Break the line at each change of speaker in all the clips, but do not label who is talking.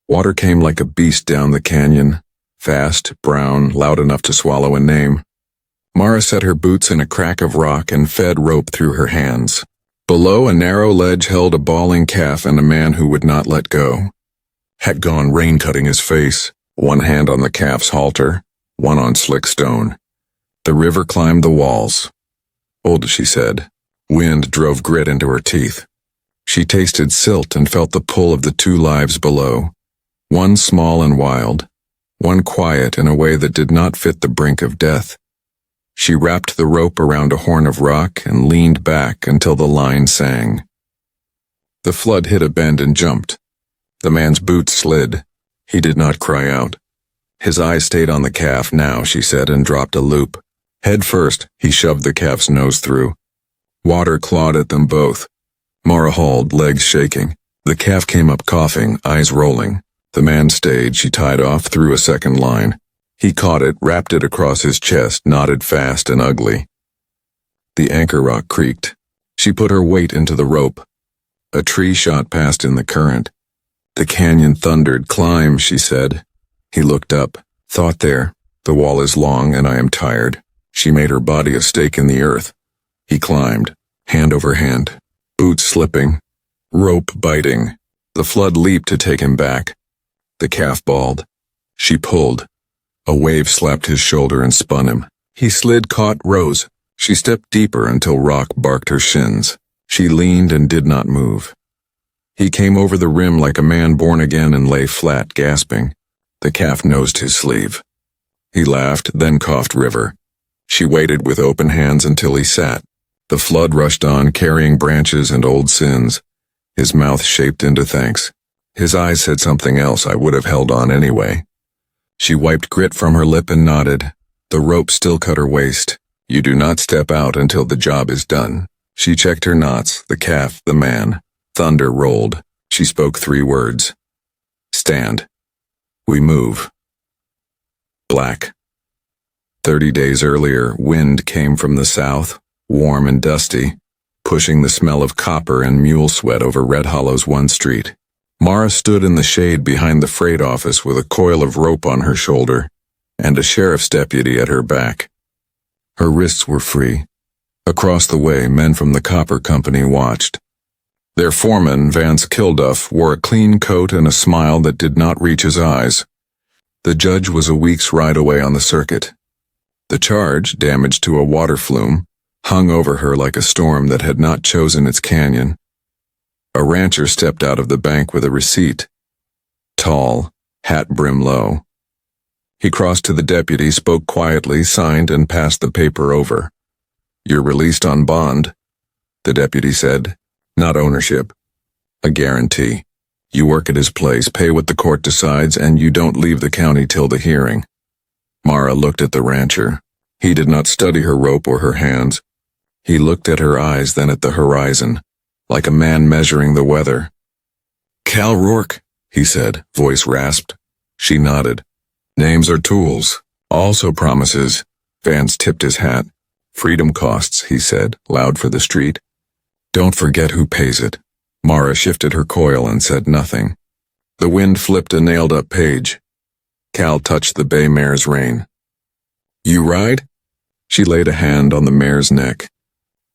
Water came like a beast down the canyon, fast, brown, loud enough to swallow a name. Mara set her boots in a crack of rock and fed rope through her hands. Below, a narrow ledge held a bawling calf and a man who would not let go. Had gone rain-cutting his face, one hand on the calf's halter, one on slick stone. The river climbed the walls. Old, she said. Wind drove grit into her teeth. She tasted silt and felt the pull of the two lives below. One small and wild, one quiet in a way that did not fit the brink of death. She wrapped the rope around a horn of rock and leaned back until the line sang. The flood hit a bend and jumped. The man's boots slid. He did not cry out. His eyes stayed on the calf now, she said, and dropped a loop. Head first, he shoved the calf's nose through. Water clawed at them both. Mara hauled, legs shaking. The calf came up coughing, eyes rolling. The man stayed. She tied off, threw a second line. He caught it, wrapped it across his chest, knotted fast and ugly. The anchor rock creaked. She put her weight into the rope. A tree shot past in the current. The canyon thundered. Climb, she said. He looked up. Thought there. The wall is long and I am tired. She made her body a stake in the earth. He climbed, hand over hand, boots slipping, rope biting. The flood leaped to take him back. The calf bawled. She pulled. A wave slapped his shoulder and spun him. He slid, caught, rose. She stepped deeper until rock barked her shins. She leaned and did not move. He came over the rim like a man born again and lay flat, gasping. The calf nosed his sleeve. He laughed, then coughed river. She waited with open hands until he sat. The flood rushed on, carrying branches and old sins. His mouth shaped into thanks. His eyes said something else. I would have held on anyway. She wiped grit from her lip and nodded. The rope still cut her waist. You do not step out until the job is done. She checked her knots, the calf, the man. Thunder rolled. She spoke 3 words. Stand. We move. Black. 30 days earlier, wind came from the south, warm and dusty, pushing the smell of copper and mule sweat over Red Hollow's one street. Mara stood in the shade behind the freight office with a coil of rope on her shoulder and a sheriff's deputy at her back. Her wrists were free. Across the way, men from the copper company watched. Their foreman, Vance Kilduff, wore a clean coat and a smile that did not reach his eyes. The judge was a week's ride away on the circuit. The charge, damage to a water flume, hung over her like a storm that had not chosen its canyon. A rancher stepped out of the bank with a receipt. Tall, hat brim low. He crossed to the deputy, spoke quietly, signed, and passed the paper over. You're released on bond, the deputy said. Not ownership. A guarantee. You work at his place, pay what the court decides, and you don't leave the county till the hearing. Mara looked at the rancher. He did not study her rope or her hands. He looked at her eyes, then at the horizon, like a man measuring the weather. Cal Rourke, he said, voice rasped. She nodded. Names are tools, also promises. Vance tipped his hat. Freedom costs, he said, loud for the street. Don't forget who pays it. Mara shifted her coil and said nothing. The wind flipped a nailed-up page. Cal touched the bay mare's rein. You ride? She laid a hand on the mare's neck.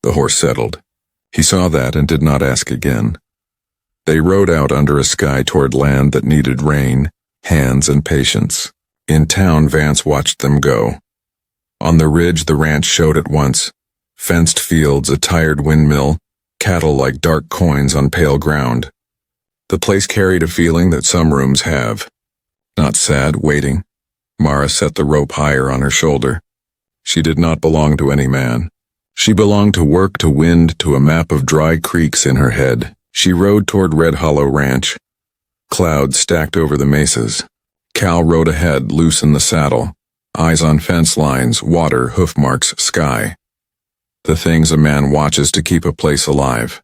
The horse settled. He saw that and did not ask again. They rode out under a sky toward land that needed rain, hands, and patience. In town, Vance watched them go. On the ridge, the ranch showed at once. Fenced fields, a tired windmill, cattle like dark coins on pale ground. The place carried a feeling that some rooms have. Not sad, waiting. Mara set the rope higher on her shoulder. She did not belong to any man. She belonged to work, to wind, to a map of dry creeks in her head. She rode toward Red Hollow Ranch. Clouds stacked over the mesas. Cal rode ahead, loose in the saddle. Eyes on fence lines, water, hoof marks, sky. The things a man watches to keep a place alive.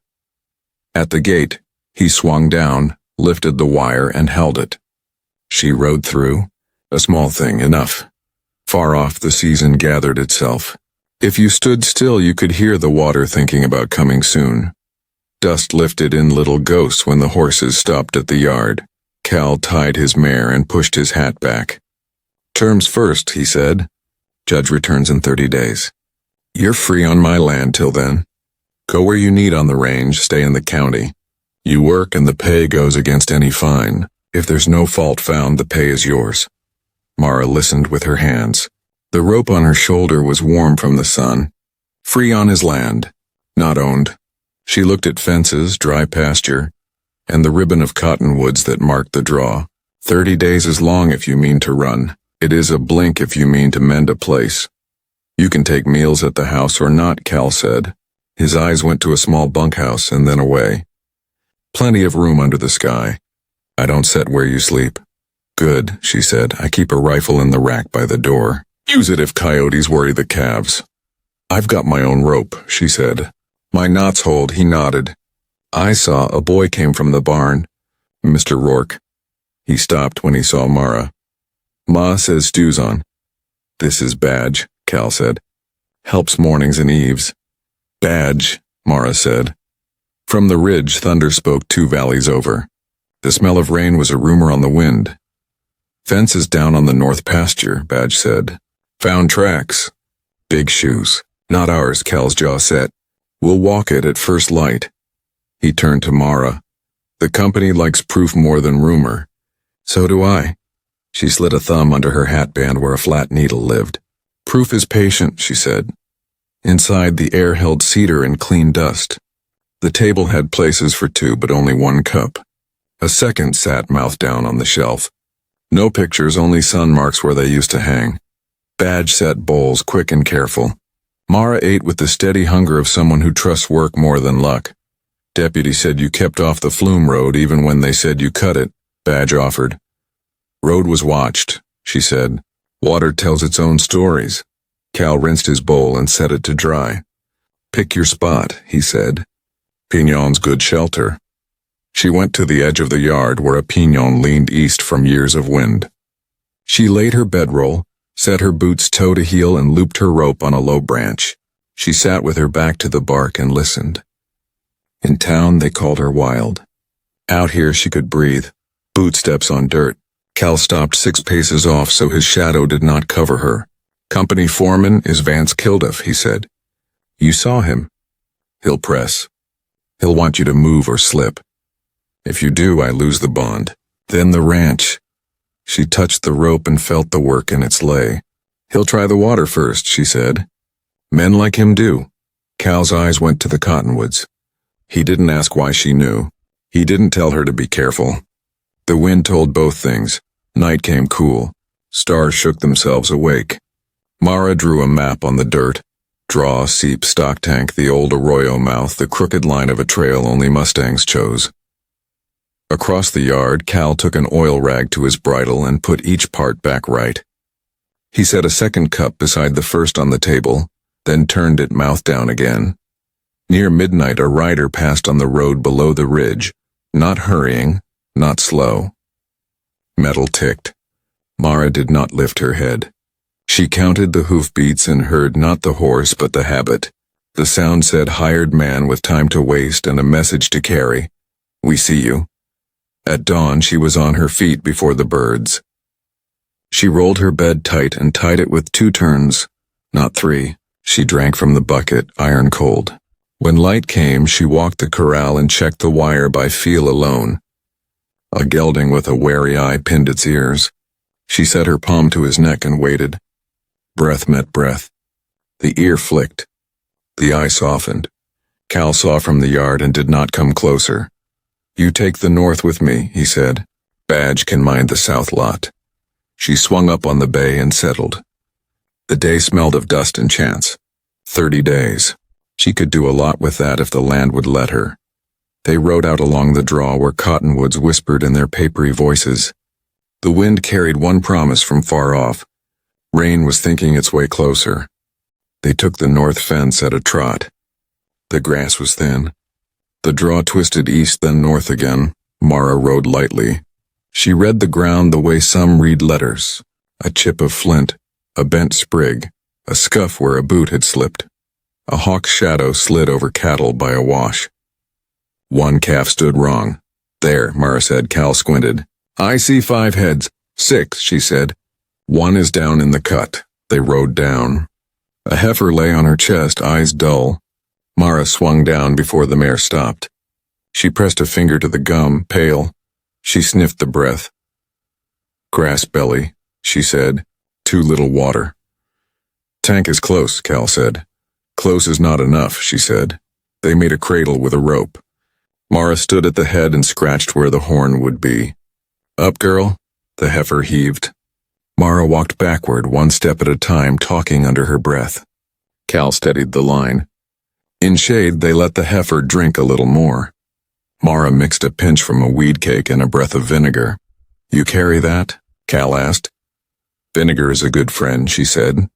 At the gate, he swung down, lifted the wire, and held it. She rode through. A small thing, enough. Far off, the season gathered itself. If you stood still, you could hear the water thinking about coming soon. Dust lifted in little ghosts when the horses stopped at the yard. Cal tied his mare and pushed his hat back. Terms first, he said. Judge returns in 30 days. You're free on my land till then. Go where you need on the range, stay in the county. You work and the pay goes against any fine. If there's no fault found, the pay is yours. Mara listened with her hands. The rope on her shoulder was warm from the sun. Free on his land, not owned. She looked at fences, dry pasture, and the ribbon of cottonwoods that marked the draw. 30 days is long if you mean to run. It is a blink if you mean to mend a place. You can take meals at the house or not, Cal said. His eyes went to a small bunkhouse and then away. Plenty of room under the sky. I don't set where you sleep. Good, she said. I keep a rifle in the rack by the door. Use it if coyotes worry the calves. I've got my own rope, she said. My knots hold, he nodded. I saw a boy came from the barn. Mr. Rourke. He stopped when he saw Mara. Ma says stew's on. This is Badge, Cal said. Helps mornings and eves. Badge, Mara said. From the ridge, thunder spoke 2 valleys over. The smell of rain was a rumor on the wind. Fences down on the north pasture, Badge said. Found tracks. Big shoes. Not ours, Cal's jaw set. We'll walk it at first light. He turned to Mara. The company likes proof more than rumor. So do I. She slid a thumb under her hatband where a flat needle lived. Proof is patient, she said. Inside, the air held cedar and clean dust. The table had places for 2 but only 1 cup. A second sat mouth down on the shelf. No pictures, only sun marks where they used to hang. Badge set bowls, quick and careful. Mara ate with the steady hunger of someone who trusts work more than luck. Deputy said you kept off the flume road even when they said you cut it, Badge offered. Road was watched, she said. Water tells its own stories. Cal rinsed his bowl and set it to dry. Pick your spot, he said. Pignon's good shelter. She went to the edge of the yard where a pignon leaned east from years of wind. She laid her bedroll, set her boots toe to heel and looped her rope on a low branch. She sat with her back to the bark and listened. In town, they called her wild. Out here, she could breathe. Bootsteps on dirt. Cal stopped 6 paces off so his shadow did not cover her. Company foreman is Vance Kilduff, he said. You saw him. He'll press. He'll want you to move or slip. If you do, I lose the bond. Then the ranch. She touched the rope and felt the work in its lay. He'll try the water first, she said. Men like him do. Cal's eyes went to the cottonwoods. He didn't ask why she knew. He didn't tell her to be careful. The wind told both things. Night came cool. Stars shook themselves awake. Mara drew a map on the dirt. Draw, seep, stock tank, the old arroyo mouth, the crooked line of a trail only Mustangs chose. Across the yard, Cal took an oil rag to his bridle and put each part back right. He set a second cup beside the first on the table, then turned it mouth down again. Near midnight, a rider passed on the road below the ridge, not hurrying, not slow. Metal ticked. Mara did not lift her head. She counted the hoofbeats and heard not the horse but the habit. The sound said hired man with time to waste and a message to carry. We see you. At dawn, she was on her feet before the birds. She rolled her bed tight and tied it with 2 turns, not 3. She drank from the bucket, iron cold. When light came, she walked the corral and checked the wire by feel alone. A gelding with a wary eye pinned its ears. She set her palm to his neck and waited. Breath met breath. The ear flicked. The eye softened. Cal saw from the yard and did not come closer. You take the north with me, he said. Badge can mind the south lot. She swung up on the bay and settled. The day smelled of dust and chance. 30 days. She could do a lot with that if the land would let her. They rode out along the draw where cottonwoods whispered in their papery voices. The wind carried one promise from far off. Rain was thinking its way closer. They took the north fence at a trot. The grass was thin. The draw twisted east then north again. Mara rode lightly. She read the ground the way some read letters. A chip of flint, a bent sprig, a scuff where a boot had slipped. A hawk's shadow slid over cattle by a wash. One calf stood wrong. There, Mara said. Cal squinted. I see 5 heads. 6, she said. 1 is down in the cut. They rode down. A heifer lay on her chest, eyes dull. Mara swung down before the mare stopped. She pressed a finger to the gum, pale. She sniffed the breath. Grass belly, she said. Too little water. Tank is close, Cal said. Close is not enough, she said. They made a cradle with a rope. Mara stood at the head and scratched where the horn would be. Up, girl, the heifer heaved. Mara walked backward, 1 step at a time, talking under her breath. Cal steadied the line. In shade, they let the heifer drink a little more. Mara mixed a pinch from a weed cake and a breath of vinegar. You carry that? Cal asked. Vinegar is a good friend, she said.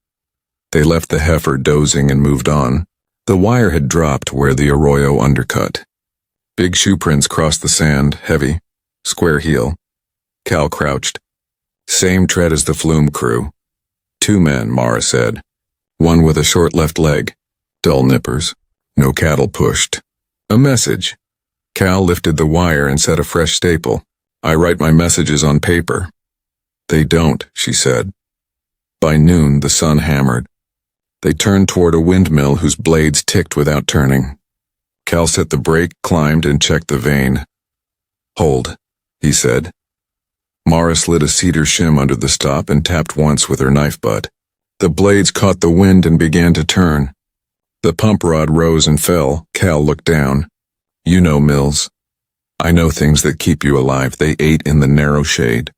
They left the heifer dozing and moved on. The wire had dropped where the arroyo undercut. Big shoe prints crossed the sand, heavy. Square heel. Cal crouched. Same tread as the flume crew. 2 men, Mara said. 1 with a short left leg. Dull nippers. No cattle pushed. A message. Cal lifted the wire and set a fresh staple. I write my messages on paper. They don't, she said. By noon, the sun hammered. They turned toward a windmill whose blades ticked without turning. Cal set the brake, climbed, and checked the vane. Hold, he said. Mara slid a cedar shim under the stop and tapped once with her knife butt. The blades caught the wind and began to turn. The pump rod rose and fell. Cal looked down. You know, Mills. I know things that keep you alive. They ate in the narrow shade.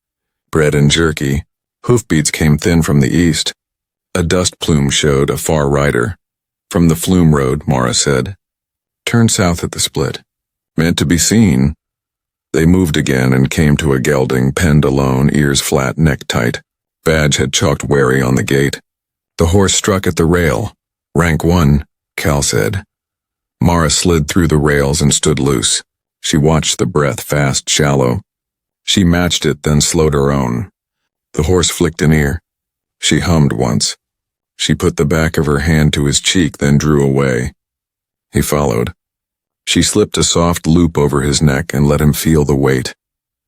Bread and jerky. Hoofbeats came thin from the east. A dust plume showed a far rider. From the flume road, Mara said. Turn south at the split. Meant to be seen. They moved again and came to a gelding, penned alone, ears flat, neck tight. Badge had chalked wary on the gate. The horse struck at the rail. Rank 1, Cal said. Mara slid through the rails and stood loose. She watched the breath fast, shallow. She matched it, then slowed her own. The horse flicked an ear. She hummed once. She put the back of her hand to his cheek, then drew away. He followed. She slipped a soft loop over his neck and let him feel the weight.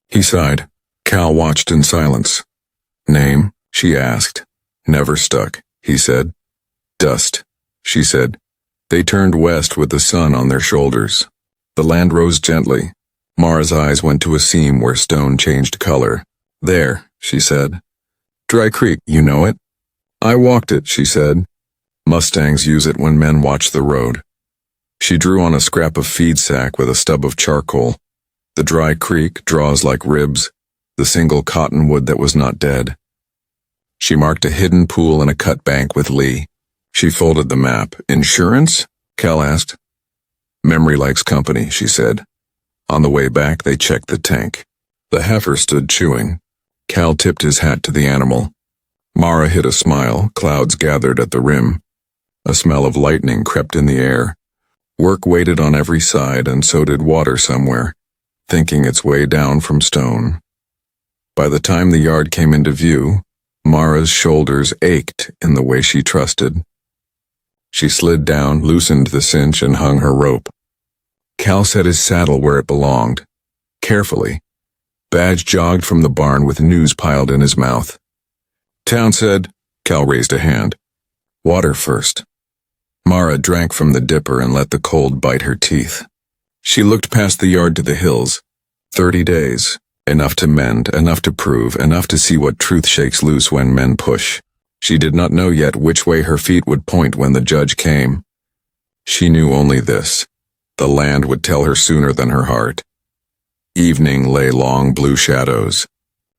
He sighed. Cal watched in silence. Name? She asked. Never stuck, he said. Dust, she said. They turned west with the sun on their shoulders. The land rose gently. Mara's eyes went to a seam where stone changed color. There, she said. Dry Creek, you know it? I walked it, she said. Mustangs use it when men watch the road. She drew on a scrap of feed sack with a stub of charcoal. The dry creek draws like ribs, the single cottonwood that was not dead. She marked a hidden pool and a cut bank with Lee. She folded the map. Insurance? Cal asked. Memory likes company, she said. On the way back, they checked the tank. The heifer stood chewing. Cal tipped his hat to the animal. Mara hid a smile. Clouds gathered at the rim. A smell of lightning crept in the air. Work waited on every side, and so did water somewhere, thinking its way down from stone. By the time the yard came into view, Mara's shoulders ached in the way she trusted. She slid down, loosened the cinch, and hung her rope. Cal set his saddle where it belonged. Carefully, Badge jogged from the barn with news piled in his mouth. Town said. Cal raised a hand. Water first. Mara drank from the dipper and let the cold bite her teeth. She looked past the yard to the hills. 30 days. Enough to mend, enough to prove, enough to see what truth shakes loose when men push. She did not know yet which way her feet would point when the judge came. She knew only this. The land would tell her sooner than her heart. Evening lay long blue shadows.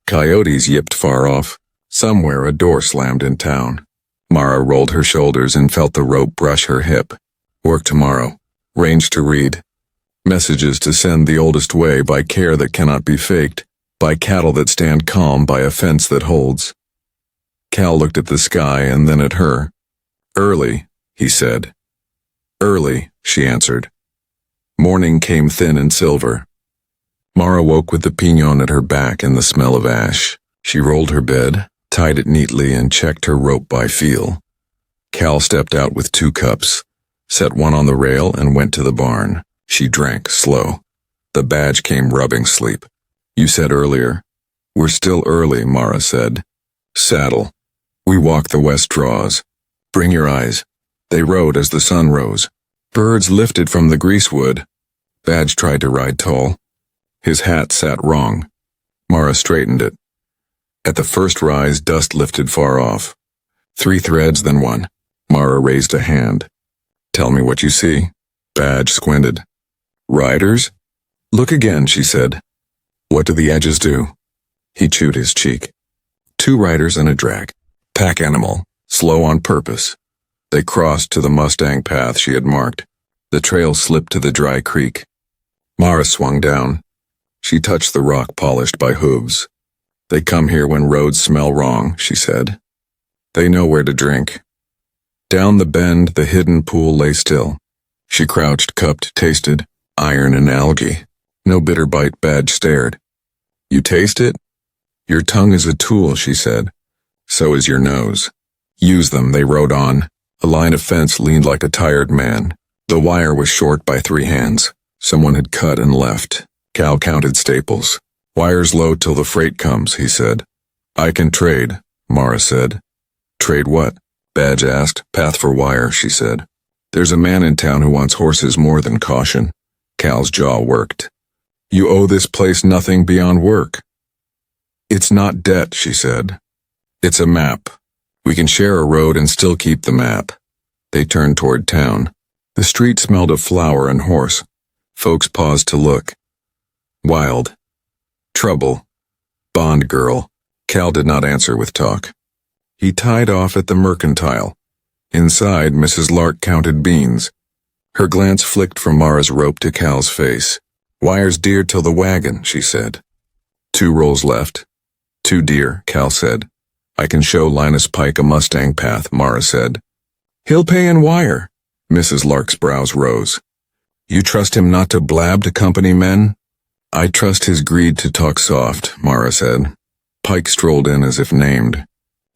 Coyotes yipped far off. Somewhere a door slammed in town. Mara rolled her shoulders and felt the rope brush her hip. Work tomorrow. Range to read. Messages to send the oldest way by care that cannot be faked, by cattle that stand calm by a fence that holds. Cal looked at the sky and then at her. Early, he said. Early, she answered. Morning came thin and silver. Mara woke with the pinon at her back and the smell of ash. She rolled her bed, tied it neatly, and checked her rope by feel. Cal stepped out with 2 cups, set one on the rail, and went to the barn. She drank slow. The badge came rubbing sleep. You said earlier. We're still early, Mara said. Saddle. We walk the west draws. Bring your eyes. They rode as the sun rose. Birds lifted from the greasewood. Badge tried to ride tall. His hat sat wrong. Mara straightened it. At the first rise, dust lifted far off. 3 threads, then 1. Mara raised a hand. Tell me what you see. Badge squinted. Riders? Look again, she said. What do the edges do? He chewed his cheek. 2 riders and a drag. Pack animal, slow on purpose. They crossed to the Mustang path she had marked. The trail slipped to the dry creek. Mara swung down. She touched the rock polished by hooves. They come here when roads smell wrong, she said. They know where to drink. Down the bend, the hidden pool lay still. She crouched, cupped, tasted. Iron and algae. No bitter bite. Badge stared. You taste it? Your tongue is a tool, she said. So is your nose. Use them, they rode on. A line of fence leaned like a tired man. The wire was short by 3 hands. Someone had cut and left. Cal counted staples. Wires low till the freight comes, he said. I can trade, Mara said. Trade what? Badge asked. Path for wire, she said. There's a man in town who wants horses more than caution. Cal's jaw worked. You owe this place nothing beyond work. It's not debt, she said. It's a map. We can share a road and still keep the map. They turned toward town. The street smelled of flower and horse. Folks paused to look. Wild. Trouble. Bond girl. Cal did not answer with talk. He tied off at the mercantile. Inside, Mrs. Lark counted beans. Her glance flicked from Mara's rope to Cal's face. Wires dear till the wagon, she said. 2 rolls left. 2 deer, Cal said. I can show Linus Pike a Mustang path, Mara said. He'll pay in wire. Mrs. Lark's brows rose. You trust him not to blab to company men? I trust his greed to talk soft, Mara said. Pike strolled in as if named.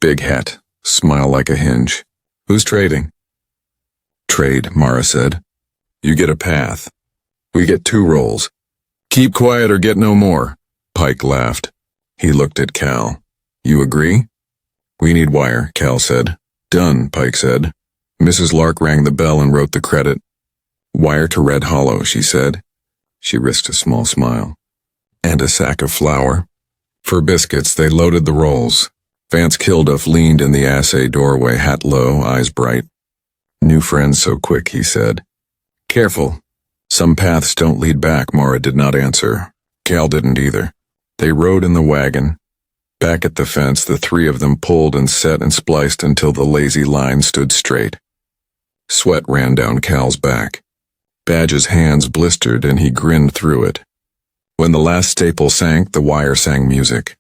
Big hat, smile like a hinge. Who's trading? Trade, Mara said. You get a path. We get 2 rolls. Keep quiet or get no more. Pike laughed. He looked at Cal. You agree? We need wire, Cal said. Done, Pike said. Mrs. Lark rang the bell and wrote the credit. Wire to Red Hollow, she said. She risked a small smile. And a sack of flour. For biscuits, they loaded the rolls. Vance Kilduff leaned in the assay doorway, hat low, eyes bright. New friends so quick, he said. Careful. Some paths don't lead back, Mara did not answer. Cal didn't either. They rode in the wagon. Back at the fence, the 3 of them pulled and set and spliced until the lazy line stood straight. Sweat ran down Cal's back. Badge's hands blistered and he grinned through it. When the last staple sank, the wire sang music.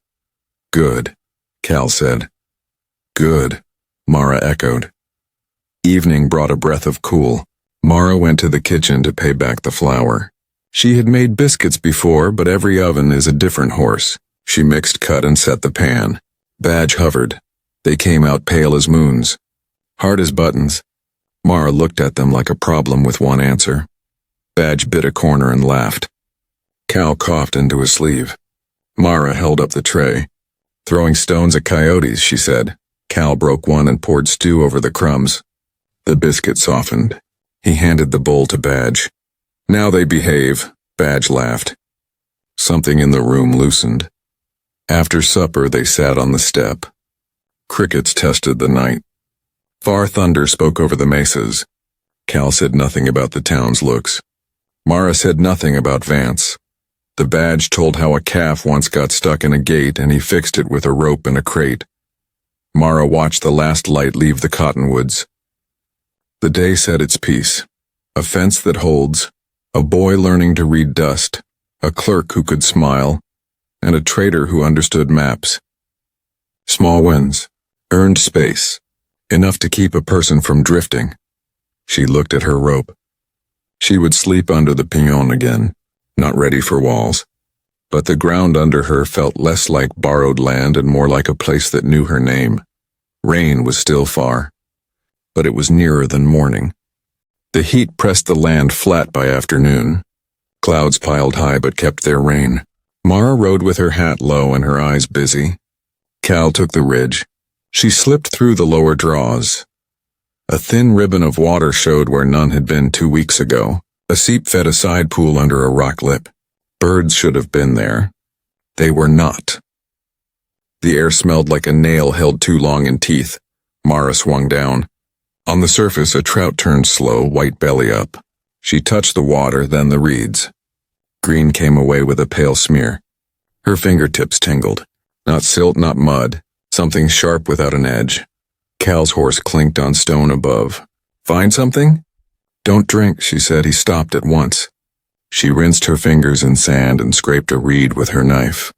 Good, Cal said. Good, Mara echoed. Evening brought a breath of cool. Mara went to the kitchen to pay back the flour. She had made biscuits before, but every oven is a different horse. She mixed, cut, and set the pan. Badge hovered. They came out pale as moons. Hard as buttons. Mara looked at them like a problem with one answer. Badge bit a corner and laughed. Cal coughed into his sleeve. Mara held up the tray. Throwing stones at coyotes, she said. Cal broke one and poured stew over the crumbs. The biscuit softened. He handed the bowl to Badge. Now they behave, Badge laughed. Something in the room loosened. After supper, they sat on the step. Crickets tested the night. Far thunder spoke over the mesas. Cal said nothing about the town's looks. Mara said nothing about Vance. The Badge told how a calf once got stuck in a gate and he fixed it with a rope and a crate. Mara watched the last light leave the cottonwoods. The day said its piece. A fence that holds, a boy learning to read dust, a clerk who could smile, and a trader who understood maps. Small wins, earned space, enough to keep a person from drifting. She looked at her rope. She would sleep under the piñon again, not ready for walls. But the ground under her felt less like borrowed land and more like a place that knew her name. Rain was still far, but it was nearer than morning. The heat pressed the land flat by afternoon. Clouds piled high but kept their rain. Mara rode with her hat low and her eyes busy. Cal took the ridge. She slipped through the lower draws. A thin ribbon of water showed where none had been 2 weeks ago. A seep fed a side pool under a rock lip. Birds should have been there. They were not. The air smelled like a nail held too long in teeth. Mara swung down. On the surface, a trout turned slow, white belly up. She touched the water, then the reeds. Green came away with a pale smear. Her fingertips tingled. Not silt, not mud. Something sharp without an edge. Cal's horse clinked on stone above. Find something? Don't drink, she said. He stopped at once. She rinsed her fingers in sand and scraped a reed with her knife.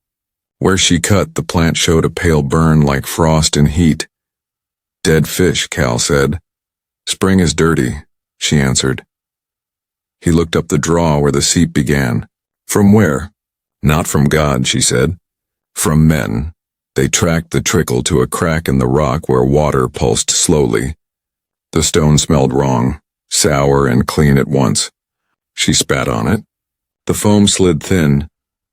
Where she cut, the plant showed a pale burn like frost and heat. Dead fish, Cal said. Spring is dirty, she answered. He looked up the draw where the seep began. From where? Not from God, she said. From men. They tracked the trickle to a crack in the rock where water pulsed slowly. The stone smelled wrong, sour and clean at once. She spat on it. The foam slid thin.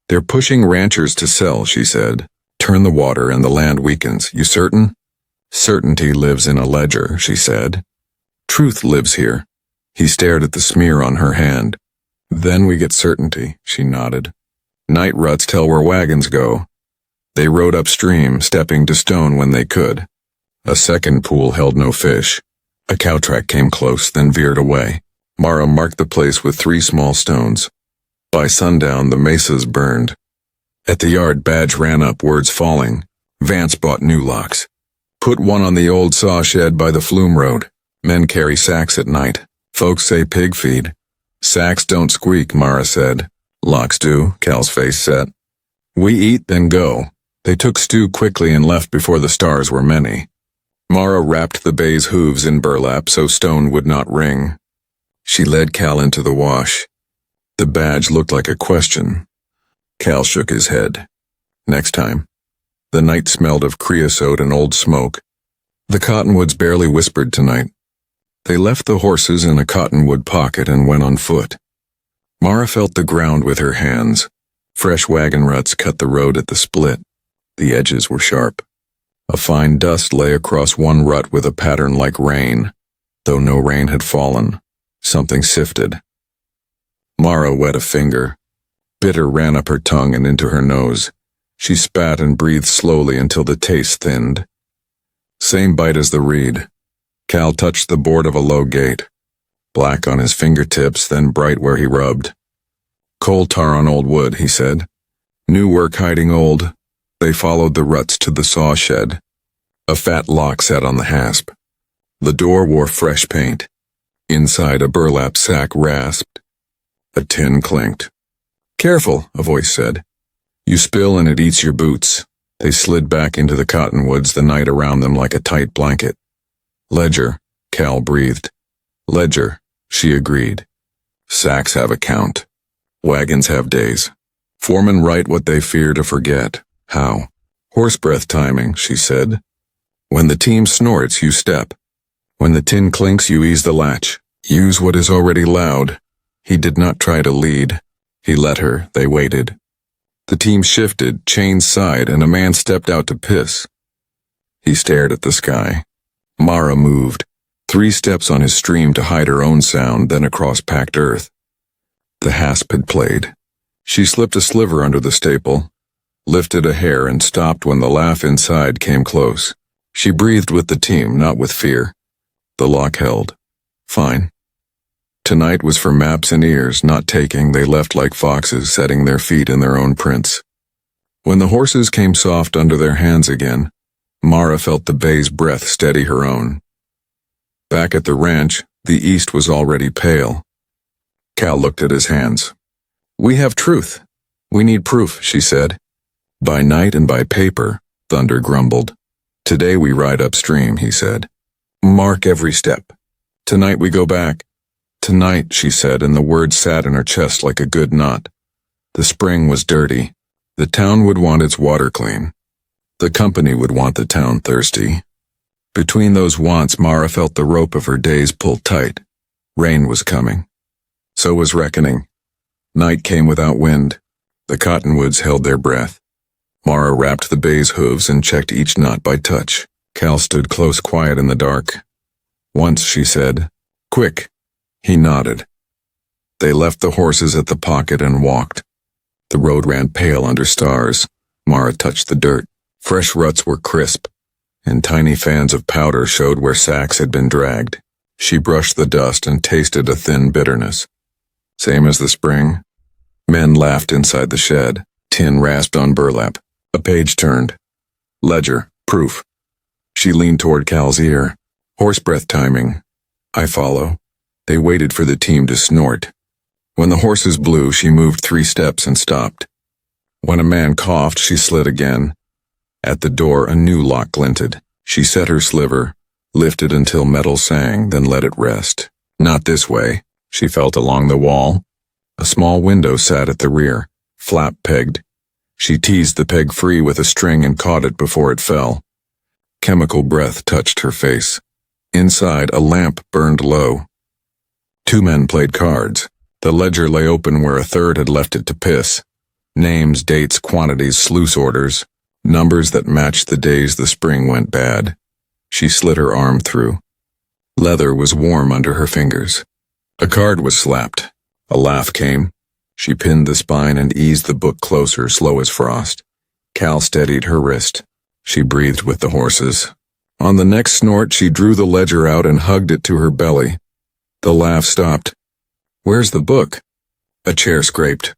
They're pushing ranchers to sell, she said. Turn the water and the land weakens. You certain? Certainty lives in a ledger, she said. Truth lives here. He stared at the smear on her hand. Then we get certainty, she nodded. Night ruts tell where wagons go. They rode upstream, stepping to stone when they could. A second pool held no fish. A cow track came close, then veered away. Mara marked the place with 3 small stones. By sundown, the mesas burned. At the yard, Badge ran up, words falling. Vance bought new locks. Put one on the old saw shed by the flume road. Men carry sacks at night. Folks say pig feed. Sacks don't squeak, Mara said. Locks do, Cal's face set. We eat, then go. They took stew quickly and left before the stars were many. Mara wrapped the bay's hooves in burlap so stone would not ring. She led Cal into the wash. The badge looked like a question. Cal shook his head. Next time. The night smelled of creosote and old smoke. The cottonwoods barely whispered tonight. They left the horses in a cottonwood pocket and went on foot. Mara felt the ground with her hands. Fresh wagon ruts cut the road at the split. The edges were sharp. A fine dust lay across one rut with a pattern like rain. Though no rain had fallen, something sifted. Mara wet a finger. Bitter ran up her tongue and into her nose. She spat and breathed slowly until the taste thinned. Same bite as the reed. Cal touched the board of a low gate. Black on his fingertips, then bright where he rubbed. Coal tar on old wood, he said. New work hiding old. They followed the ruts to the saw shed. A fat lock sat on the hasp. The door wore fresh paint. Inside, a burlap sack rasped. A tin clinked. Careful, a voice said. You spill and it eats your boots. They slid back into the cottonwoods, the night around them like a tight blanket. Ledger, Cal breathed. Ledger, she agreed. Sacks have a count. Wagons have days. Foremen write what they fear to forget. How? Horse breath timing, she said. When the team snorts, you step. When the tin clinks, you ease the latch. Use what is already loud. He did not try to lead. He let her. They waited. The team shifted, chains sighed, and a man stepped out to piss. He stared at the sky. Mara moved. 3 steps on his stream to hide her own sound, then across packed earth. The hasp had played. She slipped a sliver under the staple, lifted a hair and stopped when the laugh inside came close. She breathed with the team, not with fear. The lock held. Fine. Tonight was for maps and ears, not taking. They left like foxes, setting their feet in their own prints. When the horses came soft under their hands again, Mara felt the bay's breath steady her own. Back at the ranch, the east was already pale. Cal looked at his hands. We have truth. We need proof, she said. By night and by paper, Thunder grumbled. Today we ride upstream, he said. Mark every step. Tonight we go back. Tonight, she said, and the word sat in her chest like a good knot. The spring was dirty. The town would want its water clean. The company would want the town thirsty. Between those wants, Mara felt the rope of her days pull tight. Rain was coming. So was reckoning. Night came without wind. The cottonwoods held their breath. Mara wrapped the bay's hooves and checked each knot by touch. Cal stood close, quiet in the dark. Once she said, "Quick." He nodded. They left the horses at the pocket and walked. The road ran pale under stars. Mara touched the dirt. Fresh ruts were crisp, and tiny fans of powder showed where sacks had been dragged. She brushed the dust and tasted a thin bitterness. Same as the spring? Men laughed inside the shed. Tin rasped on burlap. A page turned. Ledger. Proof. She leaned toward Cal's ear. Horse breath timing. I follow. They waited for the team to snort. When the horses blew, she moved 3 steps and stopped. When a man coughed, she slid again. At the door, a new lock glinted. She set her sliver, lifted until metal sang, then let it rest. Not this way. She felt along the wall. A small window sat at the rear, flap pegged. She teased the peg free with a string and caught it before it fell. Chemical breath touched her face. Inside, a lamp burned low. 2 men played cards. The ledger lay open where a third had left it to piss. Names, dates, quantities, sluice orders, numbers that matched the days the spring went bad. She slid her arm through. Leather was warm under her fingers. A card was slapped. A laugh came. She pinned the spine and eased the book closer, slow as frost. Cal steadied her wrist. She breathed with the horses. On the next snort, she drew the ledger out and hugged it to her belly. The laugh stopped. Where's the book? A chair scraped.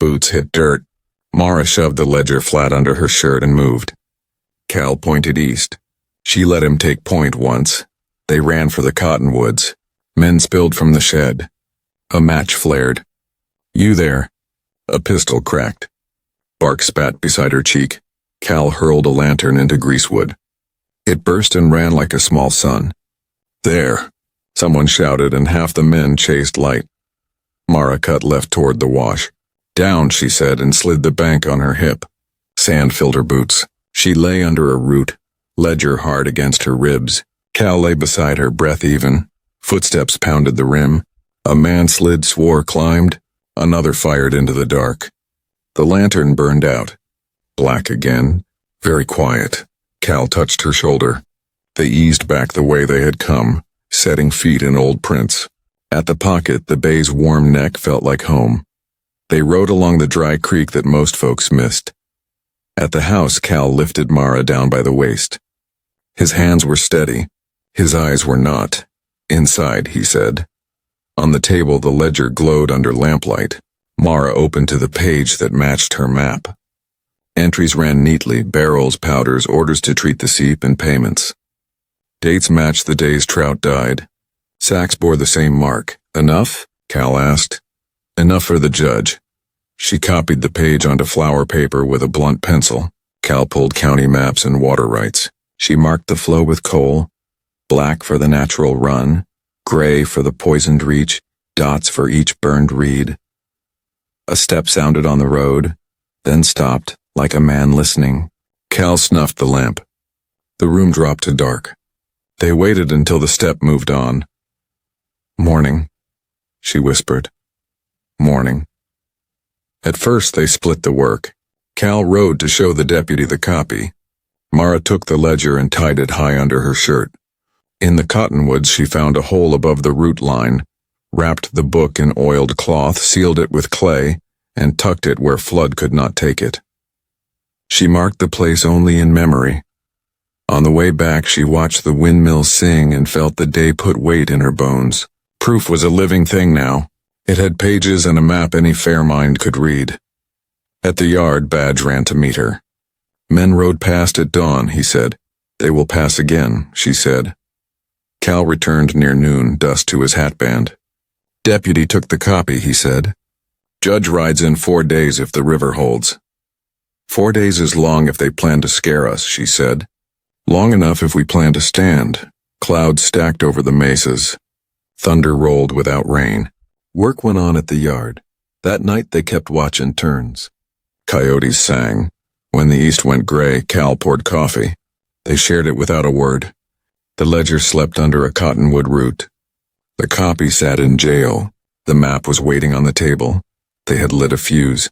Boots hit dirt. Mara shoved the ledger flat under her shirt and moved. Cal pointed east. She let him take point once. They ran for the cottonwoods. Men spilled from the shed. A match flared. You there? A pistol cracked. Bark spat beside her cheek. Cal hurled a lantern into greasewood. It burst and ran like a small sun. There, someone shouted, and half the men chased light. Mara cut left toward the wash. Down, she said, and slid the bank on her hip. Sand filled her boots. She lay under a root, ledger hard against her ribs. Cal lay beside her, breath even. Footsteps pounded the rim. A man slid, swore, climbed. Another fired into the dark. The lantern burned out. Black again. Very quiet. Cal touched her shoulder. They eased back the way they had come, setting feet in old prints. At the pocket, the bay's warm neck felt like home. They rode along the dry creek that most folks missed. At the house, Cal lifted Mara down by the waist. His hands were steady. His eyes were not. Inside, he said. On the table, the ledger glowed under lamplight. Mara opened to the page that matched her map. Entries ran neatly: barrels, powders, orders to treat the seep, and payments. Dates matched the days Trout died. Sacks bore the same mark. Enough? Cal asked. Enough for the judge. She copied the page onto flour paper with a blunt pencil. Cal pulled county maps and water rights. She marked the flow with coal, black for the natural run, gray for the poisoned reach, dots for each burned reed. A step sounded on the road, then stopped, like a man listening. Cal snuffed the lamp. The room dropped to dark. They waited until the step moved on. Morning, she whispered. Morning. At first they split the work. Cal rode to show the deputy the copy. Mara took the ledger and tied it high under her shirt. In the cottonwoods she found a hole above the root line, wrapped the book in oiled cloth, sealed it with clay, and tucked it where flood could not take it. She marked the place only in memory. On the way back she watched the windmill sing and felt the day put weight in her bones. Proof was a living thing now. It had pages and a map any fair mind could read. At the yard, Badge ran to meet her. Men rode past at dawn, he said. They will pass again, she said. Cal returned near noon, dust to his hatband. Deputy took the copy, he said. Judge rides in 4 days if the river holds. 4 days is long if they plan to scare us, she said. Long enough if we plan to stand. Clouds stacked over the mesas. Thunder rolled without rain. Work went on at the yard. That night they kept watch in turns. Coyotes sang. When the east went gray, Cal poured coffee. They shared it without a word. The ledger slept under a cottonwood root. The copy sat in jail. The map was waiting on the table. They had lit a fuse.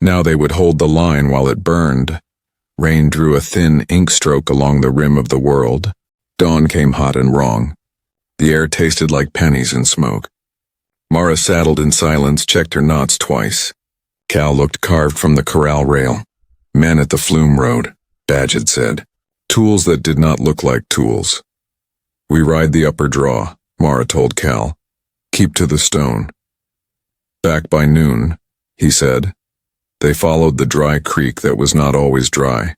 Now they would hold the line while it burned. Rain drew a thin ink stroke along the rim of the world. Dawn came hot and wrong. The air tasted like pennies and smoke. Mara saddled in silence, checked her knots twice. Cal looked carved from the corral rail. Men at the flume road, Badge had said. Tools that did not look like tools. We ride the upper draw, Mara told Cal. Keep to the stone. Back by noon, he said. They followed the dry creek that was not always dry.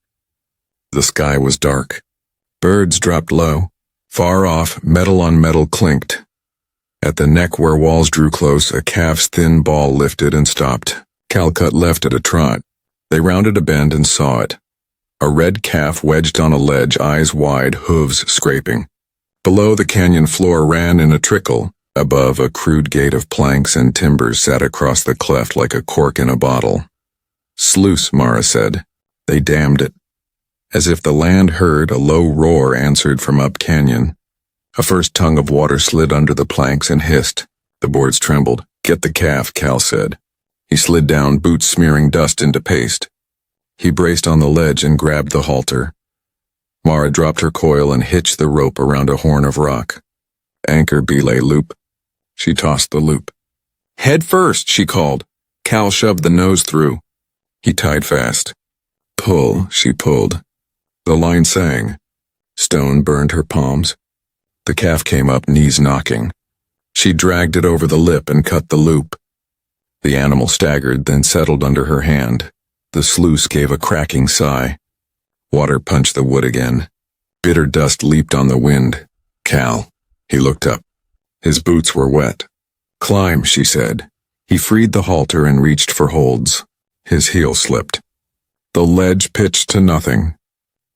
The sky was dark. Birds dropped low. Far off, metal on metal clinked. At the neck where walls drew close, a calf's thin ball lifted and stopped. Cal cut left at a trot. They rounded a bend and saw it. A red calf wedged on a ledge, eyes wide, hooves scraping. Below, the canyon floor ran in a trickle. Above, a crude gate of planks and timbers sat across the cleft like a cork in a bottle. Sluice, Mara said. They dammed it. As if the land heard, a low roar answered from up canyon. A first tongue of water slid under the planks and hissed. The boards trembled. Get the calf, Cal said. He slid down, boots smearing dust into paste. He braced on the ledge and grabbed the halter. Mara dropped her coil and hitched the rope around a horn of rock. Anchor, belay, loop. She tossed the loop. Head first, she called. Cal shoved the nose through. He tied fast. Pull, she pulled. The line sang. Stone burned her palms. The calf came up, knees knocking. She dragged it over the lip and cut the loop. The animal staggered, then settled under her hand. The sluice gave a cracking sigh. Water punched the wood again. Bitter dust leaped on the wind. Cal. He looked up. His boots were wet. Climb, she said. He freed the halter and reached for holds. His heel slipped. The ledge pitched to nothing.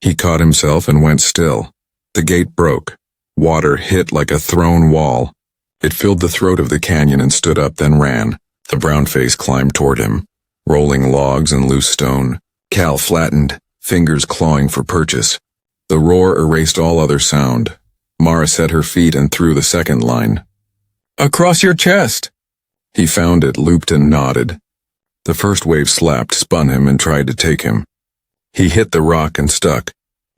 He caught himself and went still. The gate broke. Water hit like a thrown wall. It filled the throat of the canyon and stood up, then ran. The brown face climbed toward him, rolling logs and loose stone. Cal flattened, fingers clawing for purchase. The roar erased all other sound. Mara set her feet and threw the second line. Across your chest! He found it, looped and nodded. The first wave slapped, spun him, and tried to take him. He hit the rock and stuck.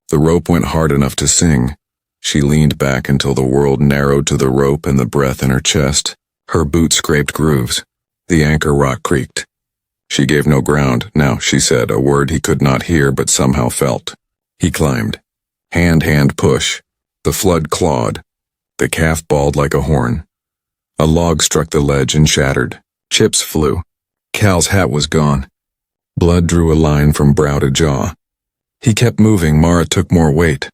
The rope went hard enough to sing. She leaned back until the world narrowed to the rope and the breath in her chest. Her boot scraped grooves. The anchor rock creaked. She gave no ground. Now, she said, a word he could not hear but somehow felt. He climbed. Hand, push. The flood clawed. The calf bawled like a horn. A log struck the ledge and shattered. Chips flew. Cal's hat was gone. Blood drew a line from brow to jaw. He kept moving. Mara took more weight.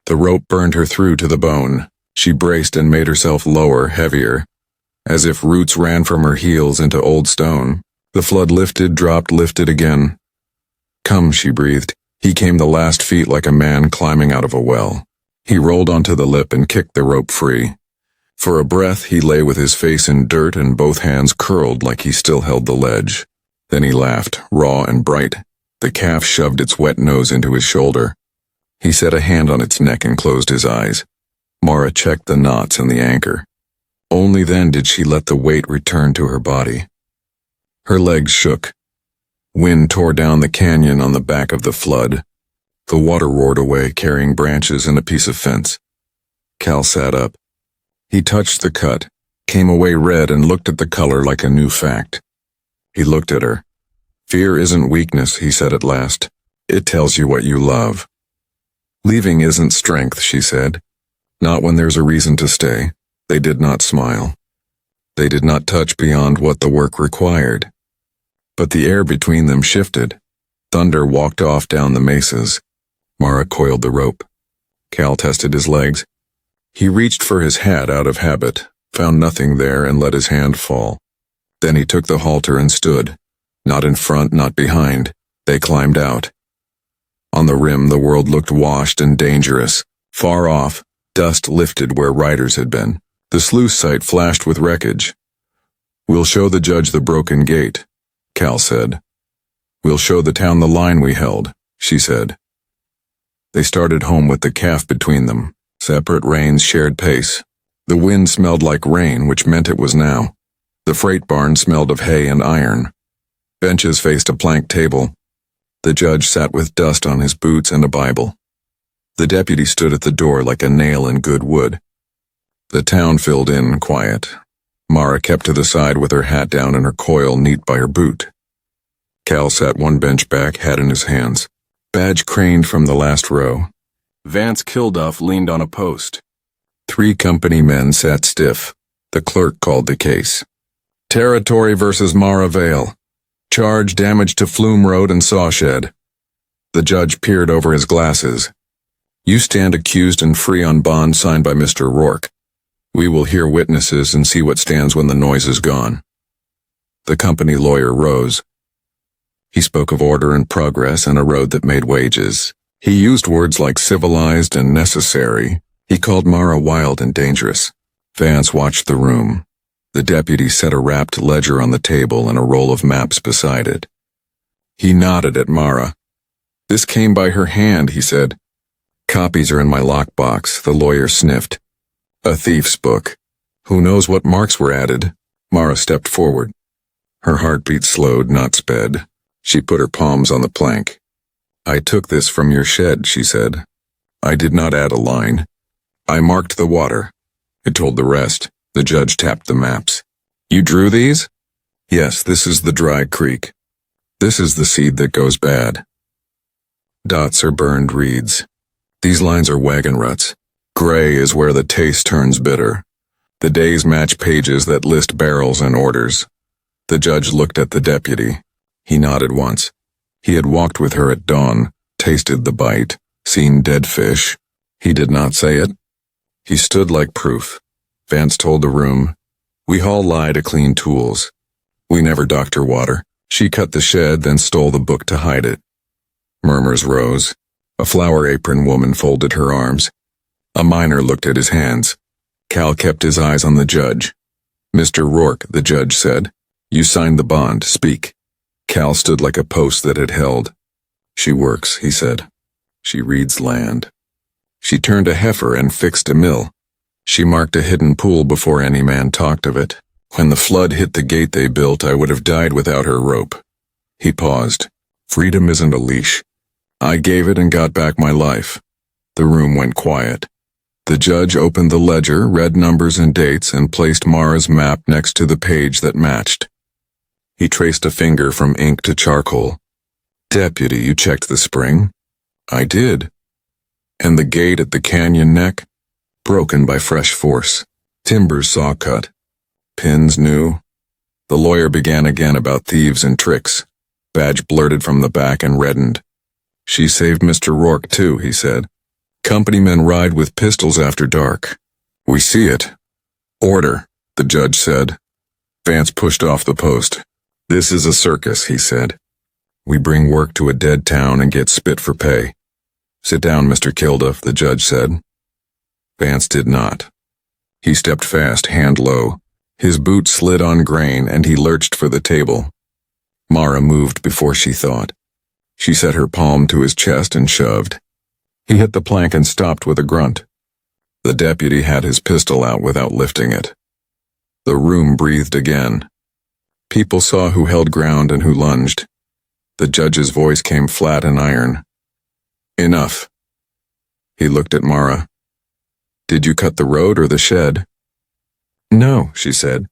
The rope burned her through to the bone. She braced and made herself lower, heavier, as if roots ran from her heels into old stone. The flood lifted, dropped, lifted again. Come, she breathed. He came the last feet like a man climbing out of a well. He rolled onto the lip and kicked the rope free. For a breath, he lay with his face in dirt and both hands curled like he still held the ledge. Then he laughed, raw and bright. The calf shoved its wet nose into his shoulder. He set a hand on its neck and closed his eyes. Mara checked the knots and the anchor. Only then did she let the weight return to her body. Her legs shook. Wind tore down the canyon on the back of the flood. The water roared away, carrying branches and a piece of fence. Cal sat up. He touched the cut, came away red, and looked at the color like a new fact. He looked at her. Fear isn't weakness, he said at last. It tells you what you love. Leaving isn't strength, she said. Not when there's a reason to stay. They did not smile. They did not touch beyond what the work required. But the air between them shifted. Thunder walked off down the mesas. Mara coiled the rope. Cal tested his legs. He reached for his hat out of habit, found nothing there, and let his hand fall. Then he took the halter and stood. Not in front, not behind. They climbed out. On the rim, the world looked washed and dangerous. Far off, dust lifted where riders had been. The sluice site flashed with wreckage. We'll show the judge the broken gate, Cal said. We'll show the town the line we held, she said. They started home with the calf between them. Separate reins shared pace. The wind smelled like rain, which meant it was now. The freight barn smelled of hay and iron. Benches faced a plank table. The judge sat with dust on his boots and a Bible. The deputy stood at the door like a nail in good wood. The town filled in quiet. Mara kept to the side with her hat down and her coil neat by her boot. Cal sat one bench back, hat in his hands. Badge craned from the last row. Vance Kilduff leaned on a post. 3 company men sat stiff. The clerk called the case. Territory versus Mara Vale. Charge damage to Flume Road and Sawshed. The judge peered over his glasses. You stand accused and free on bond signed by Mr. Rourke. We will hear witnesses and see what stands when the noise is gone. The company lawyer rose. He spoke of order and progress and a road that made wages. He used words like civilized and necessary. He called Mara wild and dangerous. Vance watched the room. The deputy set a wrapped ledger on the table and a roll of maps beside it. He nodded at Mara. This came by her hand, he said. Copies are in my lockbox, the lawyer sniffed. A thief's book. Who knows what marks were added? Mara stepped forward. Her heartbeat slowed, not sped. She put her palms on the plank. I took this from your shed, she said. I did not add a line. I marked the water. It told the rest. The judge tapped the maps. You drew these? Yes, this is the dry creek. This is the seed that goes bad. Dots are burned reeds. These lines are wagon ruts. Gray is where the taste turns bitter. The days match pages that list barrels and orders. The judge looked at the deputy. He nodded once. He had walked with her at dawn, tasted the bite, seen dead fish. He did not say it. He stood like proof. Vance told the room, we haul lye to clean tools. We never doctor water. She cut the shed, then stole the book to hide it. Murmurs rose. A flower apron woman folded her arms. A miner looked at his hands. Cal kept his eyes on the judge. Mr. Rourke, the judge said, you signed the bond, speak. Cal stood like a post that had held. She works, he said. She reads land. She turned a heifer and fixed a mill. She marked a hidden pool before any man talked of it. When the flood hit the gate they built, I would have died without her rope. He paused. Freedom isn't a leash. I gave it and got back my life. The room went quiet. The judge opened the ledger, read numbers and dates, and placed Mara's map next to the page that matched. He traced a finger from ink to charcoal. Deputy, you checked the spring? I did. And the gate at the canyon neck? Broken by fresh force. Timbers saw cut. Pins new. The lawyer began again about thieves and tricks. Badge blurted from the back and reddened. She saved Mr. Rourke too, he said. Company men ride with pistols after dark. We see it. Order, the judge said. Vance pushed off the post. This is a circus, he said. We bring work to a dead town and get spit for pay. Sit down, Mr. Kilduff, the judge said. Vance did not. He stepped fast, hand low. His boot slid on grain and he lurched for the table. Mara moved before she thought. She set her palm to his chest and shoved. He hit the plank and stopped with a grunt. The deputy had his pistol out without lifting it. The room breathed again. People saw who held ground and who lunged. The judge's voice came flat and iron. Enough. He looked at Mara. Did you cut the road or the shed? No, she said.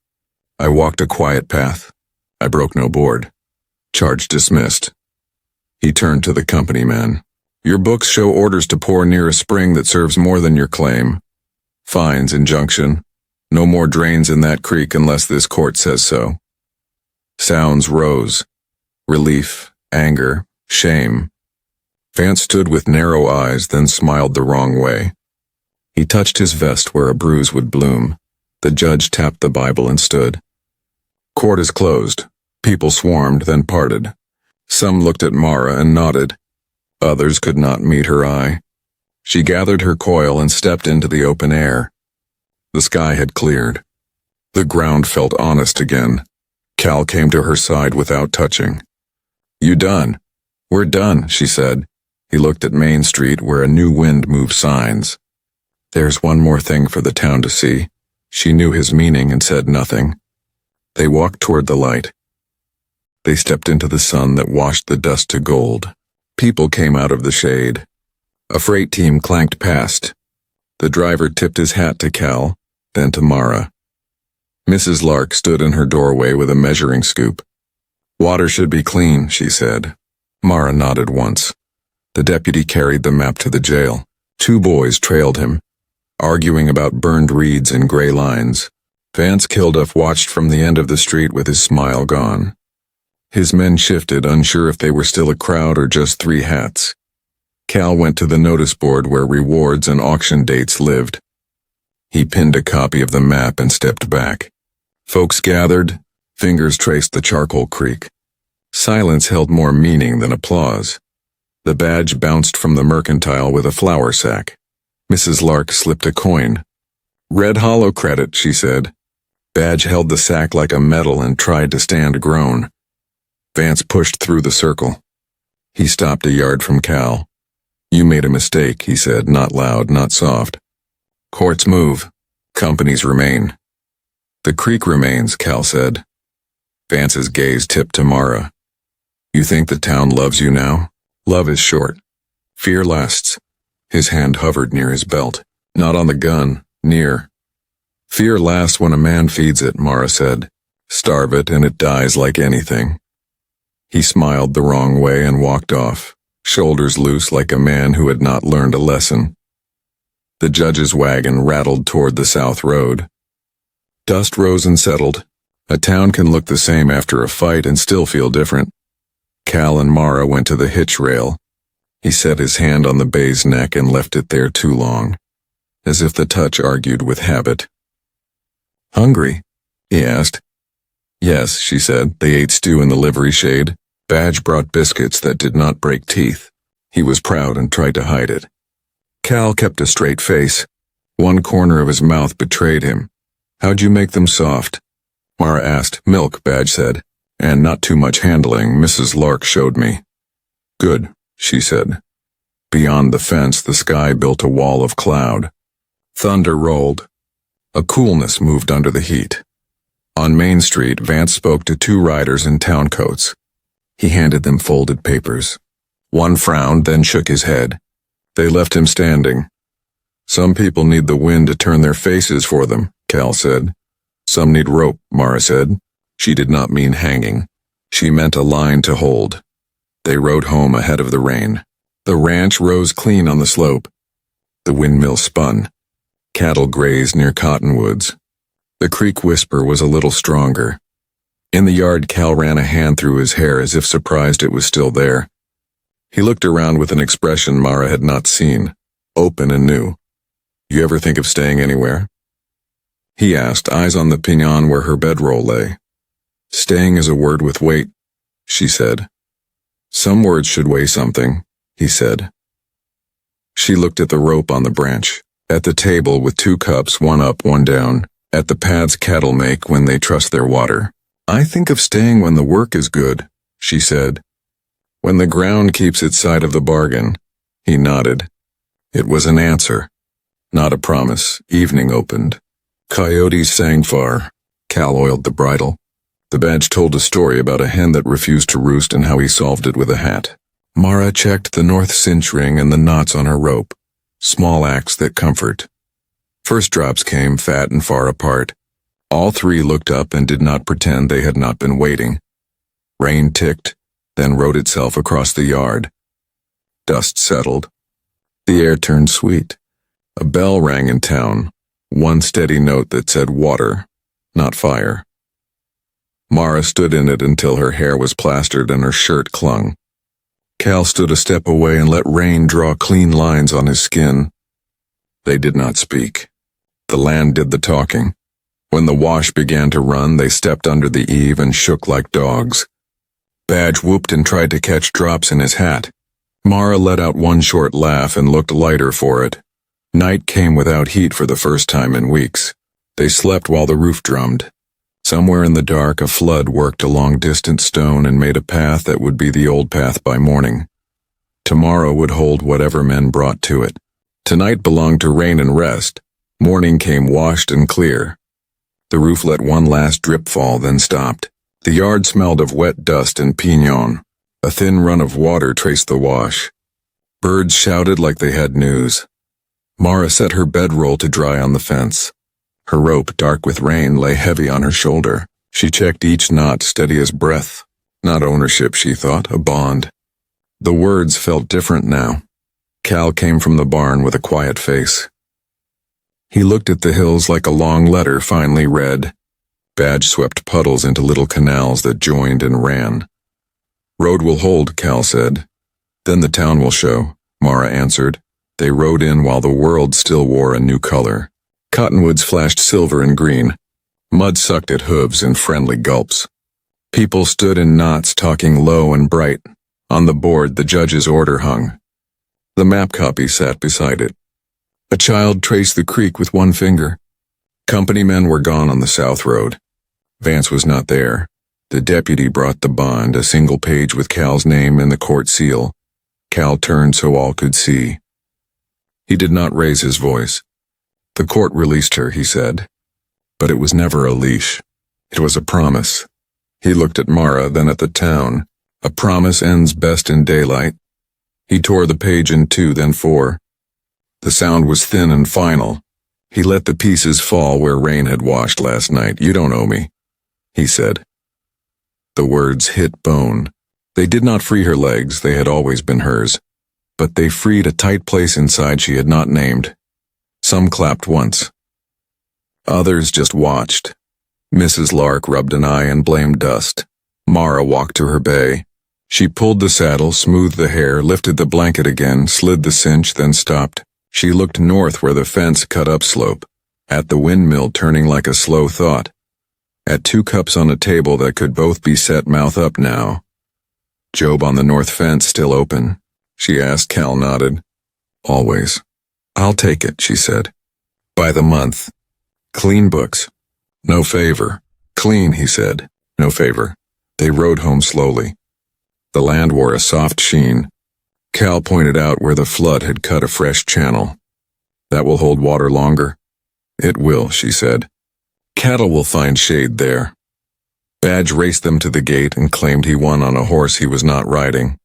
I walked a quiet path. I broke no board. Charge dismissed. He turned to the company man. Your books show orders to pour near a spring that serves more than your claim. Fines, injunction. No more drains in that creek unless this court says so. Sounds rose. Relief, anger, shame. Vance stood with narrow eyes, then smiled the wrong way. He touched his vest where a bruise would bloom. The judge tapped the Bible and stood. Court is closed. People swarmed, then parted. Some looked at Mara and nodded. Others could not meet her eye. She gathered her coil and stepped into the open air. The sky had cleared. The ground felt honest again. Cal came to her side without touching. You done? We're done, she said. He looked at Main Street where a new wind moved signs. There's one more thing for the town to see. She knew his meaning and said nothing. They walked toward the light. They stepped into the sun that washed the dust to gold. People came out of the shade. A freight team clanked past. The driver tipped his hat to Cal, then to Mara. Mrs. Lark stood in her doorway with a measuring scoop. "Water should be clean," she said. Mara nodded once. The deputy carried the map to the jail. 2 boys trailed him, arguing about burned reeds and gray lines. Vance Kilduff watched from the end of the street with his smile gone. His men shifted, unsure if they were still a crowd or just 3 hats. Cal went to the notice board where rewards and auction dates lived. He pinned a copy of the map and stepped back. Folks gathered, fingers traced the charcoal creek. Silence held more meaning than applause. The badge bounced from the mercantile with a flour sack. Mrs. Lark slipped a coin. "Red Hollow credit," she said. Badge held the sack like a medal and tried to stand groan. Vance pushed through the circle. He stopped a yard from Cal. "You made a mistake," he said, not loud, not soft. "Courts move. Companies remain." "The creek remains," Cal said. Vance's gaze tipped to Mara. "You think the town loves you now? Love is short. Fear lasts." His hand hovered near his belt. "Not on the gun, near." "Fear lasts when a man feeds it," Mara said. "Starve it and it dies like anything." He smiled the wrong way and walked off, shoulders loose like a man who had not learned a lesson. The judge's wagon rattled toward the south road. Dust rose and settled. A town can look the same after a fight and still feel different. Cal and Mara went to the hitch rail. He set his hand on the bay's neck and left it there too long, as if the touch argued with habit. "Hungry?" he asked. "Yes," she said. They ate stew in the livery shade. Badge brought biscuits that did not break teeth. He was proud and tried to hide it. Cal kept a straight face. One corner of his mouth betrayed him. "How'd you make them soft?" Mara asked. "Milk," Badge said. "And not too much handling, Mrs. Lark showed me." "Good," she said. Beyond the fence, the sky built a wall of cloud. Thunder rolled. A coolness moved under the heat. On Main Street, Vance spoke to 2 riders in town coats. He handed them folded papers. One frowned, then shook his head. They left him standing. "Some people need the wind to turn their faces for them," Cal said. "Some need rope," Mara said. She did not mean hanging. She meant a line to hold. They rode home ahead of the rain. The ranch rose clean on the slope. The windmill spun. Cattle grazed near cottonwoods. The creek whisper was a little stronger. In the yard, Cal ran a hand through his hair as if surprised it was still there. He looked around with an expression Mara had not seen, open and new. "You ever think of staying anywhere?" he asked, eyes on the pinon where her bedroll lay. "Staying is a word with weight," she said. "Some words should weigh something," he said. She looked at the rope on the branch, at the table with 2 cups, one up, one down, at the paths cattle make when they trust their water. "I think of staying when the work is good," she said. "When the ground keeps its side of the bargain." He nodded. It was an answer, not a promise. Evening opened. Coyotes sang far. Cal oiled the bridle. The badge told a story about a hen that refused to roost and how he solved it with a hat. Mara checked the north cinch ring and the knots on her rope. Small acts that comfort. First drops came, fat and far apart. All 3 looked up and did not pretend they had not been waiting. Rain ticked, then wrote itself across the yard. Dust settled. The air turned sweet. A bell rang in town, one steady note that said water, not fire. Mara stood in it until her hair was plastered and her shirt clung. Cal stood a step away and let rain draw clean lines on his skin. They did not speak. The land did the talking. When the wash began to run, they stepped under the eave and shook like dogs. Badge whooped and tried to catch drops in his hat. Mara let out one short laugh and looked lighter for it. Night came without heat for the first time in weeks. They slept while the roof drummed. Somewhere in the dark, a flood worked along distant stone and made a path that would be the old path by morning. Tomorrow would hold whatever men brought to it. Tonight belonged to rain and rest. Morning came washed and clear. The roof let one last drip fall, then stopped. The yard smelled of wet dust and pinon. A thin run of water traced the wash. Birds shouted like they had news. Mara set her bedroll to dry on the fence. Her rope, dark with rain, lay heavy on her shoulder. She checked each knot, steady as breath. Not ownership, she thought, a bond. The words felt different now. Cal came from the barn with a quiet face. He looked at the hills like a long letter finely read. Badge swept puddles into little canals that joined and ran. Road will hold, Cal said. Then the town will show, Mara answered. They rode in while the world still wore a new color. Cottonwoods flashed silver and green. Mud sucked at hooves in friendly gulps. People stood in knots talking low and bright. On the board the judge's order hung. The map copy sat beside it. A child traced the creek with one finger. Company men were gone on the south road. Vance was not there. The deputy brought the bond, a single page with Cal's name and the court seal. Cal turned so all could see. He did not raise his voice. The court released her, he said. But it was never a leash. It was a promise. He looked at Mara, then at the town. A promise ends best in daylight. He tore the page in two, then four. The sound was thin and final. He let the pieces fall where rain had washed last night. You don't owe me, he said. The words hit bone. They did not free her legs, they had always been hers. But they freed a tight place inside she had not named. Some clapped once. Others just watched. Mrs. Lark rubbed an eye and blamed dust. Mara walked to her bay. She pulled the saddle, smoothed the hair, lifted the blanket again, slid the cinch, then stopped. She looked north where the fence cut upslope, at the windmill turning like a slow thought, at two cups on a table that could both be set mouth up now. Job on the north fence still open? She asked. Cal nodded. Always. I'll take it, she said. By the month. Clean books. No favor. Clean, he said. No favor. They rode home slowly. The land wore a soft sheen. Cal pointed out where the flood had cut a fresh channel. That will hold water longer? It will, she said. Cattle will find shade there. Badge raced them to the gate and claimed he won on a horse he was not riding.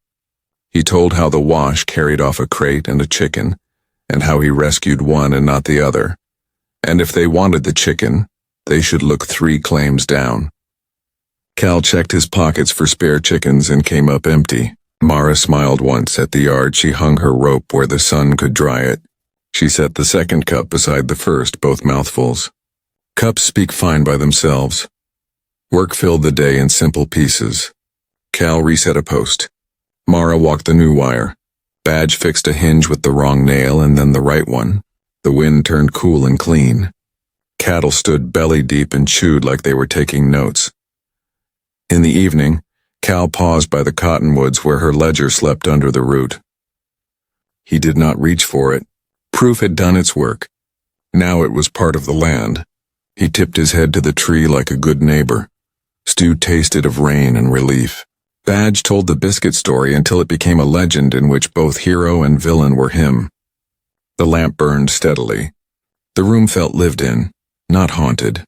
He told how the wash carried off a crate and a chicken, and how he rescued one and not the other. And if they wanted the chicken, they should look 3 claims down. Cal checked his pockets for spare chickens and came up empty. Mara smiled once at the yard. She hung her rope where the sun could dry it. She set the second cup beside the first, both mouthfuls. Cups speak fine by themselves. Work filled the day in simple pieces. Cal reset a post. Mara walked the new wire. Badge fixed a hinge with the wrong nail and then the right one. The wind turned cool and clean. Cattle stood belly deep and chewed like they were taking notes. In the evening, Cal paused by the cottonwoods where her ledger slept under the root. He did not reach for it. Proof had done its work. Now it was part of the land. He tipped his head to the tree like a good neighbor. Stu tasted of rain and relief. Badge told the biscuit story until it became a legend in which both hero and villain were him. The lamp burned steadily. The room felt lived in, not haunted.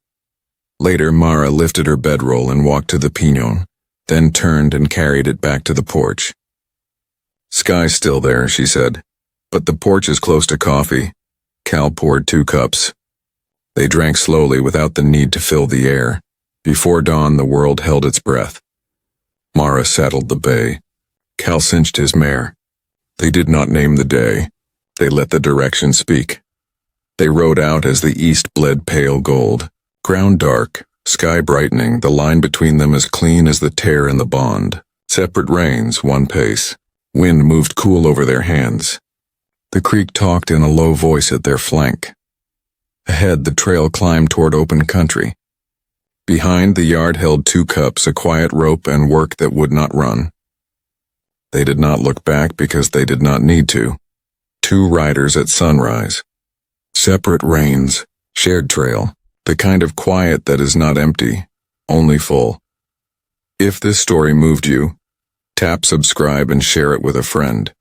Later, Mara lifted her bedroll and walked to the pinon, then turned and carried it back to the porch. Sky's still there, she said, but the porch is close to coffee. Cal poured 2 cups. They drank slowly without the need to fill the air. Before dawn, the world held its breath. Mara saddled the bay. Cal cinched his mare. They did not name the day. They let the direction speak. They rode out as the east bled pale gold. Ground dark, sky brightening, the line between them as clean as the tear in the bond. Separate reins, one pace. Wind moved cool over their hands. The creek talked in a low voice at their flank. Ahead, the trail climbed toward open country. Behind, the yard held 2 cups, a quiet rope, and work that would not run. They did not look back because they did not need to. 2 riders at sunrise. Separate reins, shared trail, the kind of quiet that is not empty, only full. If this story moved you, tap subscribe and share it with a friend.